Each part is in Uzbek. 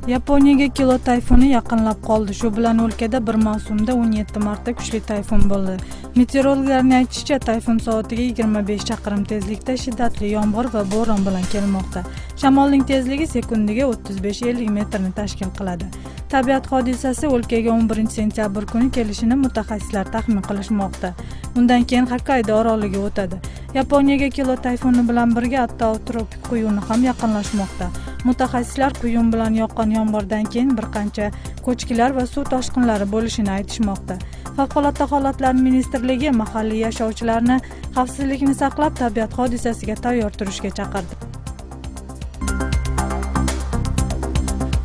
Yaponiyaga kilo tayfuni yaqinlab qoldi. Shu bilan o'lkada bir mavsumda 17 marta kuchli tayfun bo'ldi. Meteorologlarning aytishicha, tayfun soatiga 25 chaqirim tezlikda shiddatli yomg'ir va bo'ron bilan kelmoqda. Shamolning tezligi sekundiga 35-50 metrni tashkil qiladi. Tabiat hodisasi o'lkaga 11 sentyabr kuni kelishini mutaxassislar taxmin qilishmoqda. Undan keyin Xokkaydo oroliga o'tadi. Yaponiyaga kilo tayfuni bilan birga hatto tropik quyuni ham yaqinlashmoqda. Mutaxassislar quyun bilan yoqqan yomg'irdan keyin bir qancha ko'chkilar va suv toshqinlari bo'lishini aytishmoqda. Favqulodda holatlar ministrligi mahalliy yashovchilarni xavfsizlikni saqlab, tabiat hodisasiga tayyor turishga chaqirdi.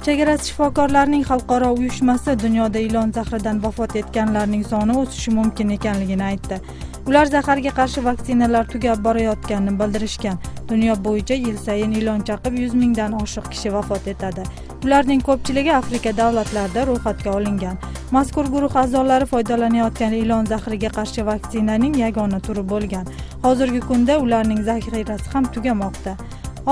Chegarachi shifokorlarning xalqaro uyushmasi dunyoda ilon zahridan vafot etganlarning soni o'sishi mumkin ekanligini aytdi. Ular zaharga qarshi vaksinalar tugab borayotganini bildirishgan. Dunyo bo'yicha yil sayin ilon chaqib 100 mingdan oshiq kishi vafot etadi. Ularning ko'pchiligi Afrika davlatlarida ro'yxatga olingan. Mazkur guruh a'zolari foydalanayotgan ilon zahriga qarshi vaksinaning yagona turi bo'lgan. Hozirgi kunda ularning zaxirasi ham tugamoqda.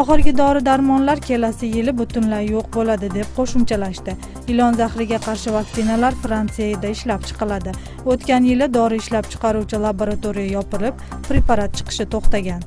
Oxirgi dori-darmonlar kelasi yili butunlay yo'q bo'ladi deb qo'shimchalashdi. Ilon zahriga qarshi vaksinalar Fransiyada ishlab chiqiladi. O'tgan yili dori ishlab chiqaruvchi laboratoriya yopilib, preparat chiqishi to'xtagan.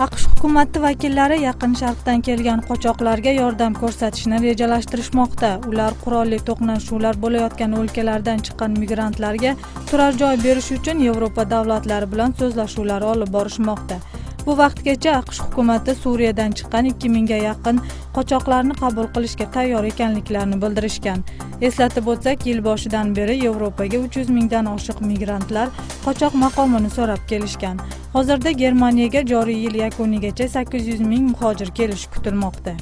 AQSh hukumati vakillari Yaqin Sharqdan kelgan qochoqlarga yordam ko'rsatishni rejalashtirishmoqda. Ular qurolli to'qnashuvlar bo'layotgan o'lkalardan chiqqan migrantlarga turar joy berish uchun Yevropa davlatlari bilan so'zlashuvlar olib borishmoqda. Bu vaqtgacha AQSh hukumati Suriyadan chiqqan 2000 ga yaqin qochoqlarni qabul qilishga tayyor ekanliklarini bildirishgan. Eslatib o'tsak, yil boshidan beri Yevropaga 300 mingdan oshiq migrantlar qochoq maqomini so'rab kelishgan. Hozirda Germaniyaga joriy yil yakunigacha 800 ming muhojir kelishi kutilmoqda.